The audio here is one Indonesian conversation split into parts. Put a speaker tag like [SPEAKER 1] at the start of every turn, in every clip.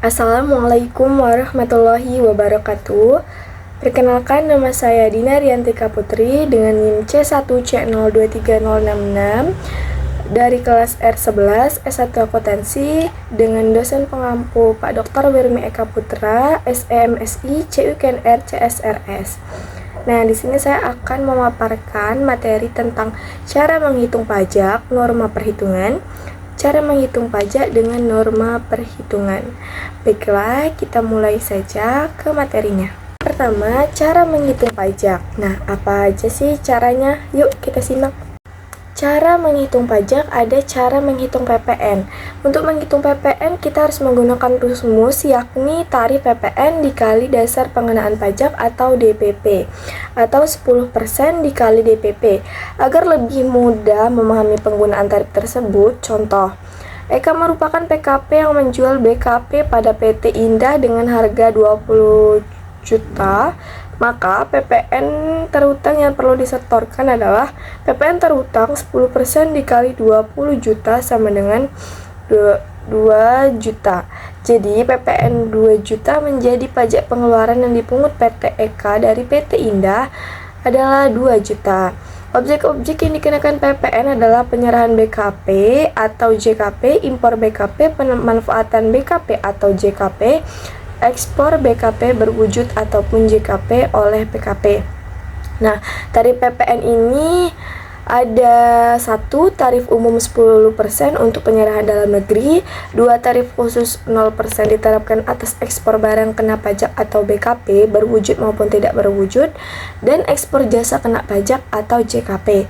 [SPEAKER 1] Assalamualaikum warahmatullahi wabarakatuh. Perkenalkan, nama saya Dina Riantika Putri dengan NIM C1C023066 dari kelas R11 S1 Akuntansi dengan dosen pengampu Pak Dr. Wirmi Eka Putra, SEMSI CUKNR CSRS. Nah, di sini saya akan memaparkan materi tentang cara menghitung pajak, norma perhitungan, cara menghitung pajak dengan norma perhitungan. Baiklah, kita mulai saja ke materinya. Pertama, cara menghitung pajak. Nah, apa aja sih caranya? Yuk kita simak. Cara menghitung pajak, ada cara menghitung PPN. Untuk menghitung PPN, kita harus menggunakan rumus, yakni tarif PPN dikali dasar pengenaan pajak atau DPP, atau 10% dikali DPP. Agar lebih mudah memahami penggunaan tarif tersebut, contoh, Eka merupakan PKP yang menjual BKP pada PT Indah dengan harga 20 juta, maka PPN terhutang yang perlu disetorkan adalah PPN terhutang 10% dikali 20 juta sama dengan 2 juta. Jadi PPN 2 juta menjadi pajak pengeluaran yang dipungut PT Eka dari PT Indah adalah 2 juta. Objek-objek yang dikenakan PPN adalah penyerahan BKP atau JKP, impor BKP, pemanfaatan BKP atau JKP, ekspor BKP berwujud ataupun JKP oleh PKP. Nah, tarif PPN ini ada 1. Tarif umum 10% untuk penyerahan dalam negeri, 2. Tarif khusus 0% diterapkan atas ekspor barang kena pajak atau BKP berwujud maupun tidak berwujud, dan ekspor jasa kena pajak atau JKP.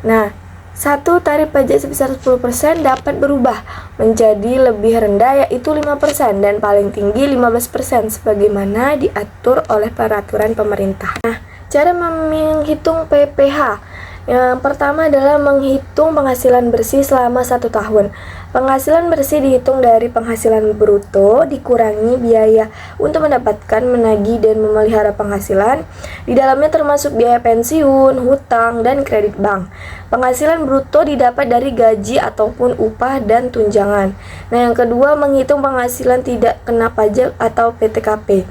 [SPEAKER 1] Nah, 1. Tarif pajak sebesar 10% dapat berubah menjadi lebih rendah, yaitu 5%, dan paling tinggi 15% sebagaimana diatur oleh peraturan pemerintah. Nah, cara menghitung PPh. Yang pertama adalah menghitung penghasilan bersih selama 1 tahun. Penghasilan bersih dihitung dari penghasilan bruto dikurangi biaya untuk mendapatkan, menagih, dan memelihara penghasilan. Di dalamnya termasuk biaya pensiun, hutang, dan kredit bank. Penghasilan bruto didapat dari gaji ataupun upah dan tunjangan. Nah, yang kedua, menghitung penghasilan tidak kena pajak atau PTKP.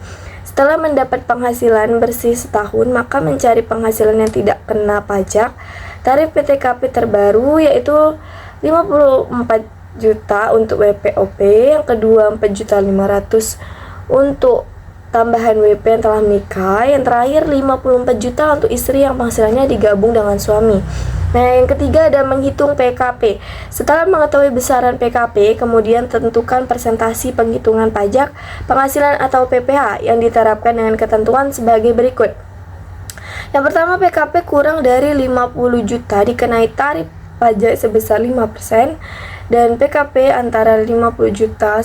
[SPEAKER 1] Setelah mendapat penghasilan bersih setahun, maka mencari penghasilan yang tidak kena pajak. Tarif PTKP terbaru yaitu 54 juta untuk WPOP, yang kedua 4.500.000 untuk tambahan WP yang telah menikah, yang terakhir 54 juta untuk istri yang penghasilannya digabung dengan suami. Nah, yang ketiga ada menghitung PKP. Setelah mengetahui besaran PKP, kemudian tentukan persentasi penghitungan pajak penghasilan atau PPh yang diterapkan dengan ketentuan sebagai berikut. Yang pertama, PKP kurang dari 50 juta dikenai tarif pajak sebesar 5%, dan PKP antara 50 juta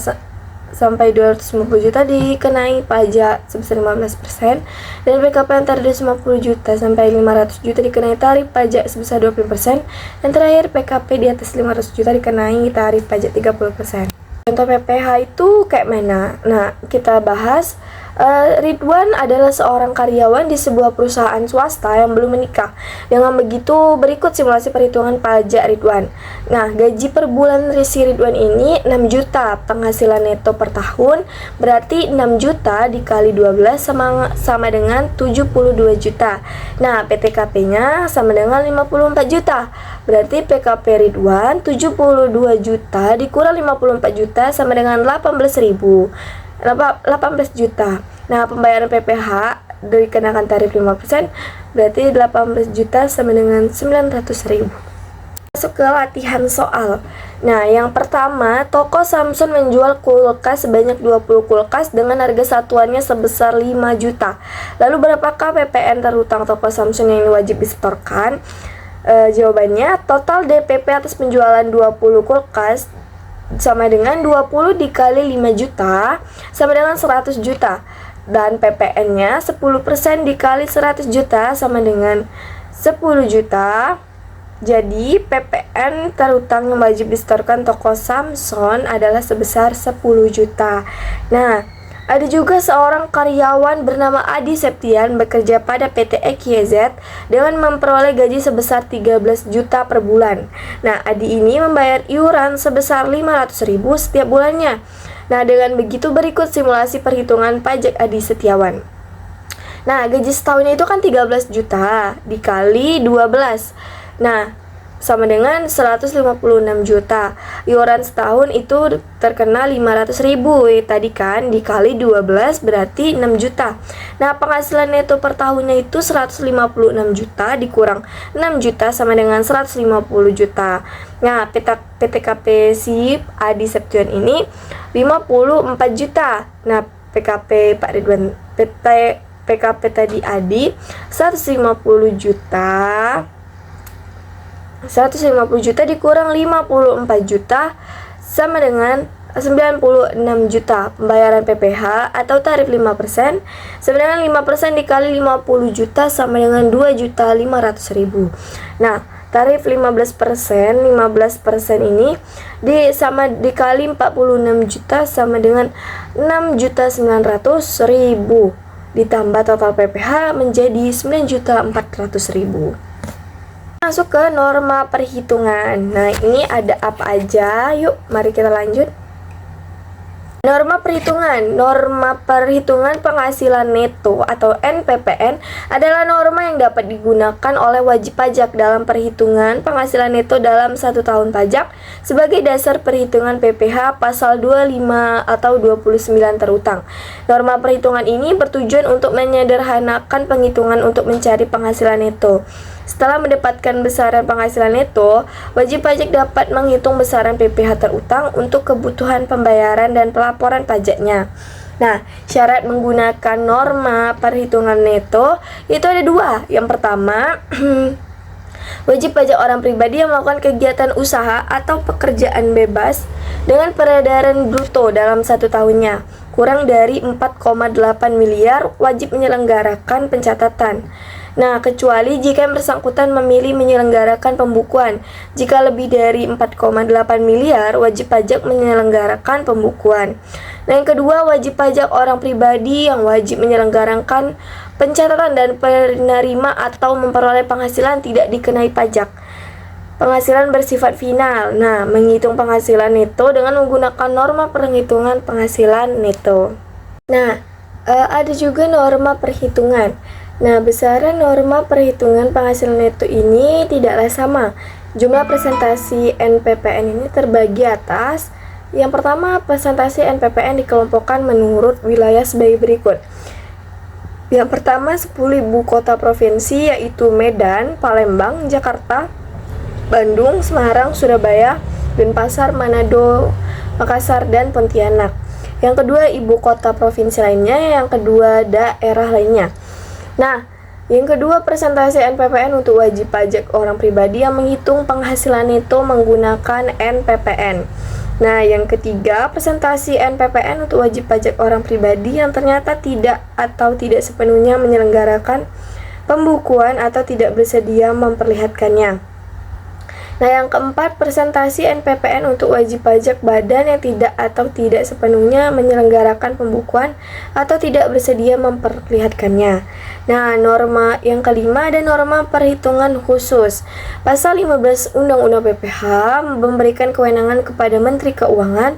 [SPEAKER 1] sampai 250 juta dikenai pajak sebesar 15%, dan PKP antara 250 juta sampai 500 juta dikenai tarif pajak sebesar 20%, dan terakhir PKP di atas 500 juta dikenai tarif pajak 30%. Contoh PPh itu kayak mana? Nah, kita bahas. Ridwan adalah seorang karyawan di sebuah perusahaan swasta yang belum menikah. Dengan begitu, berikut simulasi perhitungan pajak Ridwan. Nah, gaji per bulan si Ridwan ini 6 juta. Penghasilan neto per tahun berarti 6 juta dikali 12 sama dengan 72 juta. Nah, PTKP-nya sama dengan 54 juta. Berarti PKP Ridwan 72 juta dikurang 54 juta sama dengan 18 juta. Nah, pembayaran PPh dikenakan tarif 5%, berarti 18 juta sama dengan 900.000. Masuk ke latihan soal. Nah, yang pertama, toko Samsung menjual kulkas sebanyak 20 kulkas dengan harga satuannya sebesar 5 juta. Lalu berapakah PPN terhutang toko Samsung yang wajib disetorkan? Jawabannya, total DPP atas penjualan 20 kulkas sama dengan 20 dikali 5 juta sama dengan 100 juta, dan PPN-nya 10% dikali 100 juta sama dengan 10 juta. Jadi PPN terhutang yang wajib disetorkan toko Samsung adalah sebesar 10 juta. Nah, ada juga seorang karyawan bernama Adi Septian bekerja pada PT EKZ dengan memperoleh gaji sebesar 13 juta per bulan. Nah, Adi ini membayar iuran sebesar 500.000 setiap bulannya. Nah, dengan begitu berikut simulasi perhitungan pajak Adi Setiawan. Nah, gaji setahunnya itu kan 13 juta dikali 12. Nah, sama dengan 156 juta. Iuran setahun itu terkena 500 ribu. Tadi kan dikali 12 berarti 6 juta. Nah, penghasilan neto per tahunnya itu 156 juta dikurang 6 juta sama dengan 150 juta. Nah, PTKP SIP Adi Septian ini 54 juta. Nah, PKP Pak Ridwan PKP tadi Adi 150 juta. 150 juta dikurang 54 juta sama dengan 96 juta. Pembayaran PPh atau tarif 5% sama dengan 5% dikali 50 juta sama dengan 2.500.000. Nah, tarif 15% ini dikali 46 juta sama dengan 6.900.000 ditambah total PPh menjadi 9.400.000. Masuk ke norma perhitungan. Nah, ini ada apa aja? Yuk, mari kita lanjut. Norma perhitungan penghasilan neto atau NPPN adalah norma yang dapat digunakan oleh wajib pajak dalam perhitungan penghasilan neto dalam 1 tahun pajak sebagai dasar perhitungan PPh pasal 25 atau 29 terutang. Norma perhitungan ini bertujuan untuk menyederhanakan penghitungan untuk mencari penghasilan neto. Setelah mendapatkan besaran penghasilan neto, wajib pajak dapat menghitung besaran PPh terutang untuk kebutuhan pembayaran dan pelaporan pajaknya. Nah, syarat menggunakan norma perhitungan neto itu ada 2. Yang pertama, wajib pajak orang pribadi yang melakukan kegiatan usaha atau pekerjaan bebas dengan peredaran bruto dalam 1 tahunnya kurang dari 4,8 miliar wajib menyelenggarakan pencatatan. Nah, kecuali jika yang bersangkutan memilih menyelenggarakan pembukuan. Jika lebih dari 4,8 miliar, wajib pajak menyelenggarakan pembukuan. Nah, yang kedua, wajib pajak orang pribadi yang wajib menyelenggarakan pencatatan dan penerima atau memperoleh penghasilan tidak dikenai pajak. Penghasilan bersifat final. Nah, menghitung penghasilan neto dengan menggunakan norma perhitungan penghasilan neto. Nah, ada juga norma perhitungan. Nah, besaran norma perhitungan penghasilan neto ini tidaklah sama. Jumlah presentasi NPPN ini terbagi atas. Yang pertama, presentasi NPPN dikelompokkan menurut wilayah sebagai berikut. Yang pertama, 10 ibu kota provinsi yaitu Medan, Palembang, Jakarta, Bandung, Semarang, Surabaya, Denpasar, Manado, Makassar, dan Pontianak. Yang kedua, ibu kota provinsi lainnya. Yang kedua, daerah lainnya. Nah, yang kedua, presentasi NPPN untuk wajib pajak orang pribadi yang menghitung penghasilan neto menggunakan NPPN. Nah, yang ketiga, presentasi NPPN untuk wajib pajak orang pribadi yang ternyata tidak sepenuhnya menyelenggarakan pembukuan atau tidak bersedia memperlihatkannya. Nah, yang keempat, presentasi NPPN untuk wajib pajak badan yang tidak sepenuhnya menyelenggarakan pembukuan atau tidak bersedia memperlihatkannya. Nah, norma yang kelima ada norma perhitungan khusus. Pasal 15 Undang-Undang PPh memberikan kewenangan kepada Menteri Keuangan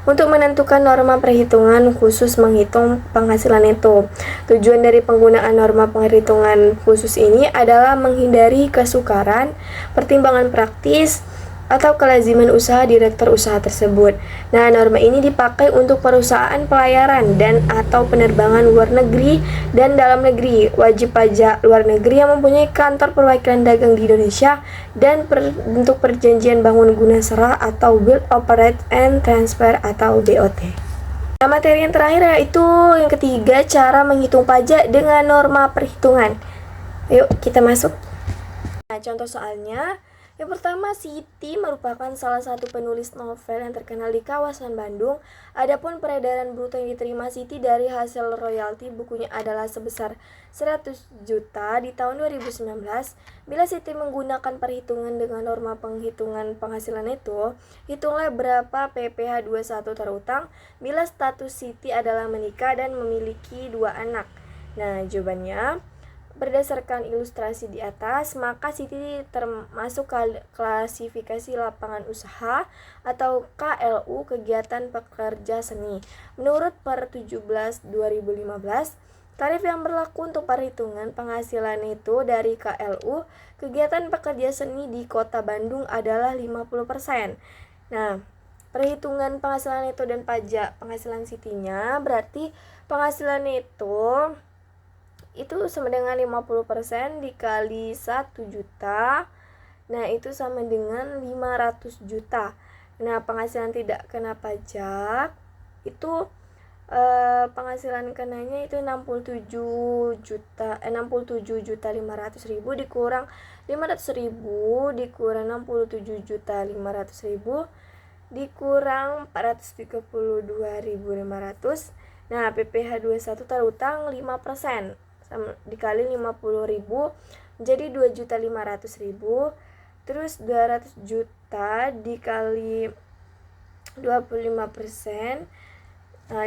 [SPEAKER 1] untuk menentukan norma perhitungan khusus menghitung penghasilan neto. Tujuan dari penggunaan norma perhitungan khusus ini adalah menghindari kesukaran, pertimbangan praktis, atau kelaziman usaha direktur usaha tersebut. Nah, norma ini dipakai untuk perusahaan pelayaran dan atau penerbangan luar negeri dan dalam negeri, wajib pajak luar negeri yang mempunyai kantor perwakilan dagang di Indonesia, dan bentuk perjanjian bangun guna serah atau build, operate, and transfer atau BOT. Nah, materi yang terakhir yaitu yang ketiga, cara menghitung pajak dengan norma perhitungan. Yuk, kita masuk. Nah, contoh soalnya. Yang pertama, Siti merupakan salah satu penulis novel yang terkenal di kawasan Bandung. Adapun peredaran bruto yang diterima Siti dari hasil royalti bukunya adalah sebesar 100 juta di tahun 2019. Bila Siti menggunakan perhitungan dengan norma penghitungan penghasilan neto, hitunglah berapa PPh 21 terutang bila status Siti adalah menikah dan memiliki 2 anak. Nah, jawabannya Berdasarkan ilustrasi di atas, maka Siti termasuk klasifikasi lapangan usaha atau KLU, kegiatan pekerja seni. Menurut Per 17/2015, tarif yang berlaku untuk perhitungan penghasilan neto dari KLU kegiatan pekerja seni di Kota Bandung adalah 50%. Nah, perhitungan penghasilan neto dan pajak penghasilan Sitinya berarti penghasilan neto itu sama dengan 50% dikali 1 juta. Nah, itu sama dengan 500 juta. Nah, penghasilan tidak kena pajak itu penghasilan kenanya itu 67.500.000 dikurang 500.000 dikurang 67.500.000 dikurang 432.500. Nah, PPh 21 terutang 5% dikali 50.000 jadi 2.500.000. Terus 200 juta dikali 25%,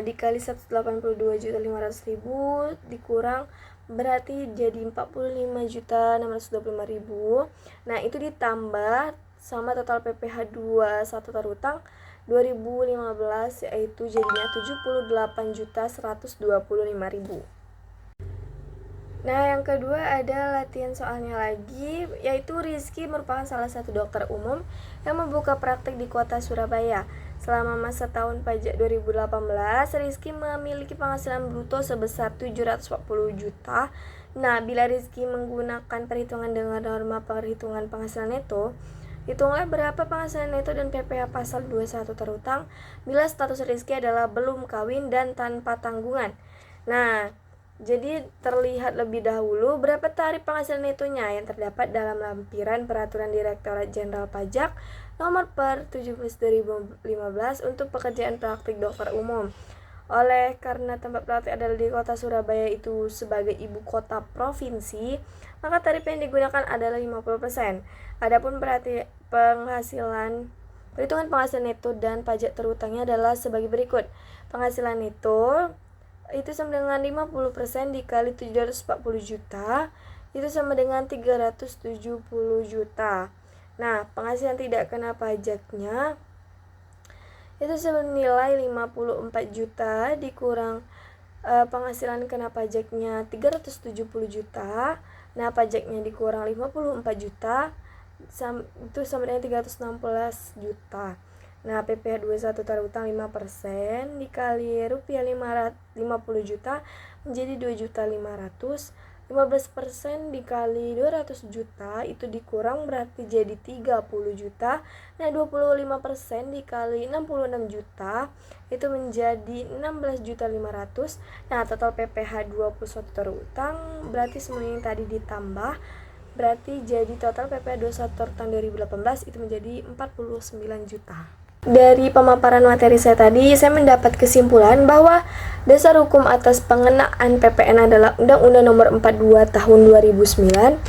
[SPEAKER 1] dikali 182.500.000 dikurang berarti jadi 45.625.000. Nah, itu ditambah sama total PPh 21 terutang 2015 yaitu jadinya 78.125.000. Nah, yang kedua ada latihan soalnya lagi, yaitu Rizky merupakan salah satu dokter umum yang membuka praktik di kota Surabaya. Selama masa tahun pajak 2018, Rizky memiliki penghasilan bruto sebesar 740 juta. Nah, bila Rizky menggunakan perhitungan dengan norma perhitungan penghasilan neto, hitunglah berapa penghasilan neto dan PPh pasal 21 terutang bila status Rizky adalah belum kawin dan tanpa tanggungan. Nah, jadi terlihat lebih dahulu berapa tarif penghasilan netonya yang terdapat dalam lampiran Peraturan Direktorat Jenderal Pajak Nomor Per 17/2015 untuk pekerjaan praktik dokter umum. Oleh karena tempat praktik adalah di kota Surabaya itu sebagai ibu kota provinsi, maka tarif yang digunakan adalah 50%. Adapun perhitungan penghasilan neto dan pajak terutangnya adalah sebagai berikut. Penghasilan neto itu sama dengan 50% dikali 740 juta itu sama dengan 370 juta. Nah, penghasilan tidak kena pajaknya itu senilai 54 juta dikurang penghasilan kena pajaknya 370 juta. Nah, pajaknya dikurang 54 juta itu sama dengan 316 juta. Nah, PPh 21 terutang 5% dikali rupiah 50 juta menjadi 2.500.000. 15% dikali 200 juta itu dikurang berarti jadi 30 juta. Nah, 25% dikali 66 juta itu menjadi 16.500.000. Nah, total PPh 21 terutang berarti semua yang tadi ditambah berarti jadi total PPh 21 terutang 2018 itu menjadi 49 juta. Dari pemaparan materi saya tadi, saya mendapat kesimpulan bahwa dasar hukum atas pengenaan PPN adalah Undang-Undang Nomor 42 Tahun 2009.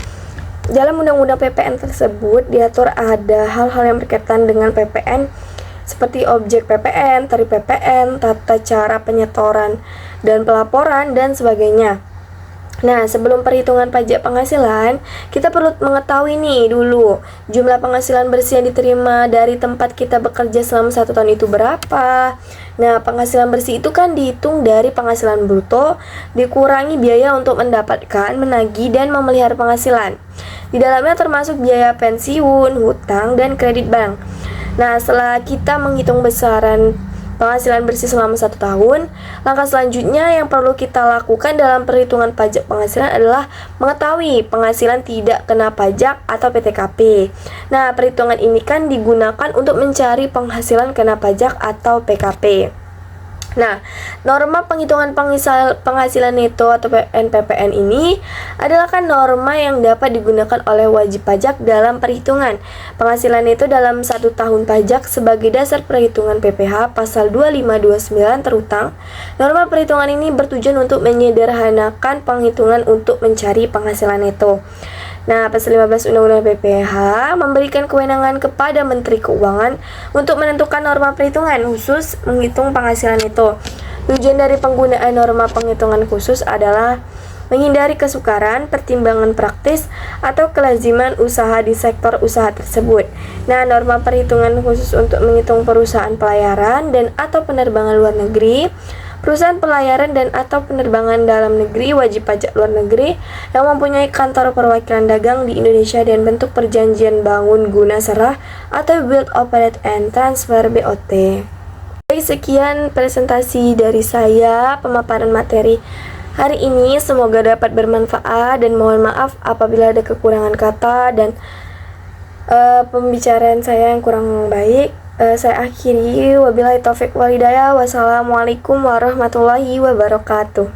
[SPEAKER 1] Dalam Undang-Undang PPN tersebut diatur ada hal-hal yang berkaitan dengan PPN seperti objek PPN, tarif PPN, tata cara penyetoran dan pelaporan dan sebagainya. Nah, sebelum perhitungan pajak penghasilan, kita perlu mengetahui nih dulu jumlah penghasilan bersih yang diterima dari tempat kita bekerja selama 1 tahun itu berapa. Nah, penghasilan bersih itu kan dihitung dari penghasilan bruto dikurangi biaya untuk mendapatkan, menagih, dan memelihara penghasilan. Di dalamnya termasuk biaya pensiun, hutang, dan kredit bank. Nah, setelah kita menghitung besaran penghasilan bersih selama 1 tahun, langkah selanjutnya yang perlu kita lakukan dalam perhitungan pajak penghasilan adalah mengetahui penghasilan tidak kena pajak atau PTKP. Nah, perhitungan ini kan digunakan untuk mencari penghasilan kena pajak atau PKP. Nah, norma penghitungan penghasilan neto atau NPPN ini adalah kan norma yang dapat digunakan oleh wajib pajak dalam perhitungan penghasilan neto dalam 1 tahun pajak sebagai dasar perhitungan PPh pasal 2529 terutang. Norma perhitungan ini bertujuan untuk menyederhanakan penghitungan untuk mencari penghasilan neto. Nah, pasal 15 Undang-Undang PPh memberikan kewenangan kepada Menteri Keuangan untuk menentukan norma perhitungan khusus menghitung penghasilan neto. Tujuan dari penggunaan norma penghitungan khusus adalah menghindari kesukaran, pertimbangan praktis, atau kelaziman usaha di sektor usaha tersebut. Nah, norma perhitungan khusus untuk menghitung perusahaan pelayaran dan atau penerbangan luar negeri. Perusahaan pelayaran dan atau penerbangan dalam negeri wajib pajak luar negeri yang mempunyai kantor perwakilan dagang di Indonesia dan bentuk perjanjian bangun guna serah atau build, operate, and transfer BOT. Baik, sekian presentasi dari saya, pemaparan materi hari ini. Semoga dapat bermanfaat dan mohon maaf apabila ada kekurangan kata dan pembicaraan saya yang kurang baik. Saya akhiri, wabillahi taufik wal hidayah. Wassalamualaikum warahmatullahi wabarakatuh.